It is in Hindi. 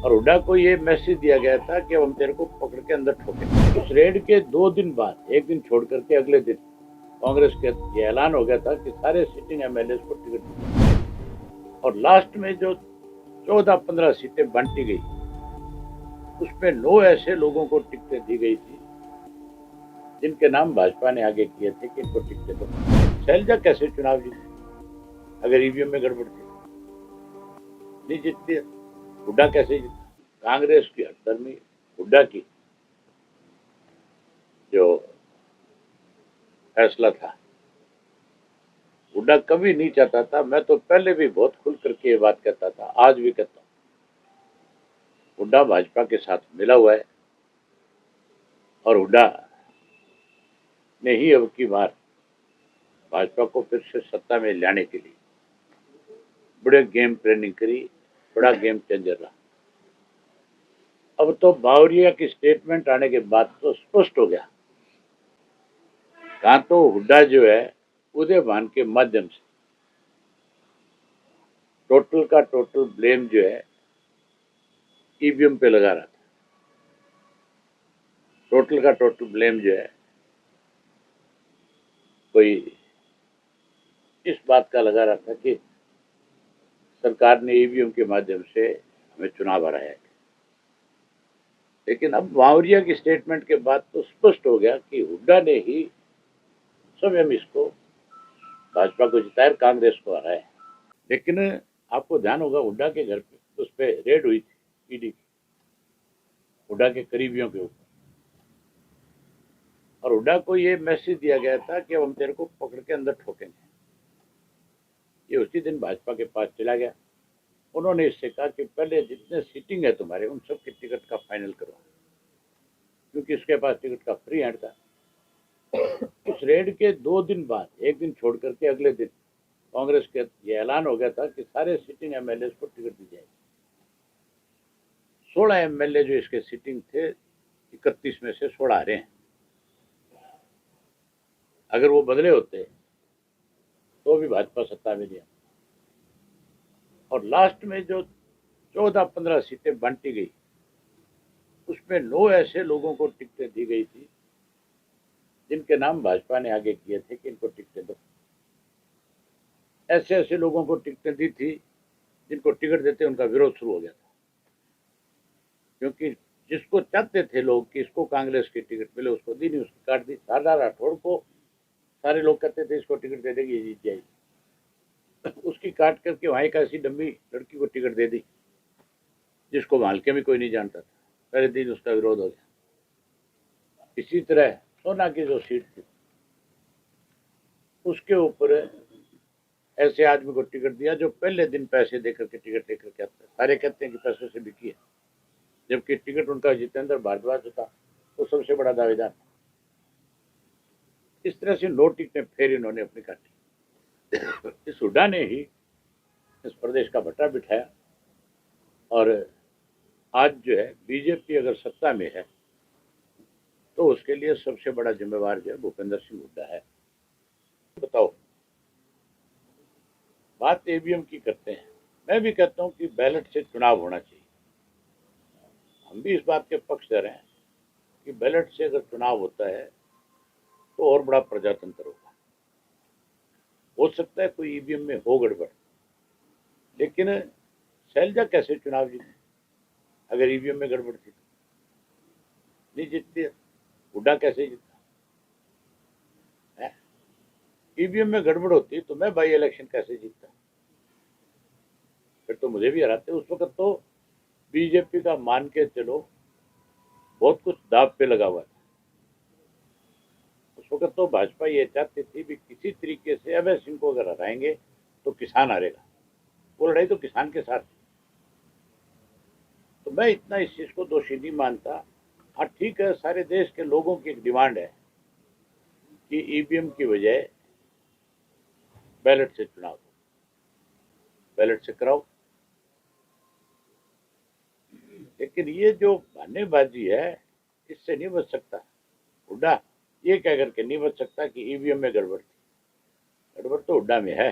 और हुड्डा को ये मैसेज दिया गया था कि अब हम तेरे को पकड़ के अंदर ठोकेंगे। उस रेड के 2 दिन बाद, एक दिन छोड़ करके अगले दिन कांग्रेस के ये ऐलान हो गया था कि सारे सिटिंग एमएलए को टिकट दी और लास्ट में जो 14-15 सीटें बांटी गई उसमें 9 ऐसे लोगों को टिकटें दी गई थी जिनके नाम भाजपा ने आगे किए थे कि इनको टिकटें दो। शैलजा कैसे चुनाव जीती अगर ईवीएम में गड़बड़ थी? नहीं जीतती। हुड्डा कैसे जीता? कांग्रेस की हड़दर्मी, हुड्डा की जो फैसला था, हुड्डा कभी नहीं चाहता था। मैं तो पहले भी बहुत खुल करके ये बात कहता था, आज भी कहता हूँ, हुड्डा भाजपा के साथ मिला हुआ है और हुड्डा ने ही अब की बार भाजपा को फिर से सत्ता में लाने के लिए बड़े गेम प्लानिंग करी, बड़ा गेम चेंजर रहा। अब तो बावरिया की स्टेटमेंट आने के बाद तो स्पष्ट हो गया, कहा तो हुड्डा जो है उदयभान के माध्यम से टोटल का टोटल ब्लेम जो है ईवीएम पे लगा रहा था। टोटल का टोटल ब्लेम जो है कोई इस बात का लगा रहा था कि सरकार ने ईवीएम के माध्यम से हमें चुनाव हराया है। लेकिन अब बावरिया की स्टेटमेंट के बाद तो स्पष्ट हो गया कि हुड्डा ने ही स्वयं इसको भाजपा को जिताया, कांग्रेस को हराया। लेकिन आपको ध्यान होगा हुड्डा के घर पे उस पर रेड हुई थी ईडी की, हुड्डा के करीबियों के ऊपर, और हुड्डा को ये मैसेज दिया गया था कि अब हम तेरे को पकड़ के अंदर ठोकेंगे। ये उसी दिन भाजपा के पास चला गया। उन्होंने इससे कहा कि पहले जितने सीटिंग है तुम्हारे उन सब की टिकट का फाइनल करवा, क्योंकि इसके पास टिकट का फ्री हैंड था। उस रेड के 2 दिन बाद, एक दिन छोड़ करके अगले दिन कांग्रेस के ये ऐलान हो गया था कि सारे सिटिंग एमएलए को टिकट दी जाएगी। 16 एमएलए जो इसके सिटिंग थे, 31 में से 16 हारे हैं। अगर वो बदले होते तो भी भाजपा सत्ता में नहीं। और लास्ट में जो 14-15 सीटें बांटी गई उसमें 9 ऐसे लोगों को टिकटें दी गई थी जिनके नाम भाजपा ने आगे किए थे कि इनको टिकटें दो। ऐसे ऐसे लोगों को टिकटें दी थी जिनको टिकट देते उनका विरोध शुरू हो गया था, क्योंकि जिसको चाहते थे लोग कि इसको कांग्रेस की टिकट मिले उसको दी नहीं, उसकी काट दी। सरदार राठौड़ को सारे लोग कहते थे इसको टिकट दे देगी, ये जीत जाएगी। उसकी काट करके वहां एक ऐसी डम्मी लड़की को टिकट दे दी जिसको हल्के में कोई नहीं जानता था। पहले दिन उसका विरोध हो गया। इसी तरह सोना की जो सीट थी उसके ऊपर ऐसे आदमी को टिकट दिया जो पहले दिन पैसे देकर के टिकट लेकर के आता है। सारे कहते हैं कि पैसों से बिकी है, जबकि टिकट उनका जितेंद्र भारद्वाज था, वो सबसे बड़ा दावेदार। इस तरह से 9 टिकटें फिर इन्होंने अपनी काटी। इस हुड्डा ने ही इस प्रदेश का भट्टा बिठाया और आज जो है बीजेपी अगर सत्ता में है तो उसके लिए सबसे बड़ा जिम्मेवार जो है भूपेंद्र सिंह हुड्डा है। बताओ, बात ईवीएम की करते हैं, मैं भी कहता हूं कि बैलेट से चुनाव होना चाहिए। हम भी इस बात के पक्षधर हैं कि बैलेट से अगर चुनाव होता है तो और बड़ा प्रजातंत्र होगा। हो सकता है कोई ईवीएम में हो गड़बड़, लेकिन शैलजा कैसे चुनाव जीती अगर ईवीएम में गड़बड़ थी? नहीं जीतती। हुड्डा कैसे जीता? ईवीएम में गड़बड़ होती तो मैं बाई इलेक्शन कैसे जीतता? फिर तो मुझे भी हराते। उस वक्त तो बीजेपी का मान के चलो बहुत कुछ दाव पे लगा हुआ था। उस वक्त तो भाजपा ये चाहती थी भी किसी तरीके से अभय सिंह को अगर हराएंगे तो किसान हारेगा। वो लड़ाई तो किसान के साथ थी। तो मैं इतना इस चीज को दोषी नहीं मानता। हाँ ठीक है, सारे देश के लोगों की एक डिमांड है कि ईवीएम की बजाय बैलेट से चुनाव हो, बैलेट से कराओ। लेकिन ये जो बहानेबाजी है इससे नहीं बच सकता हुड्डा। ये कह करके नहीं बच सकता कि ईवीएम में गड़बड़ थी। गड़बड़ तो हुड्डा में है।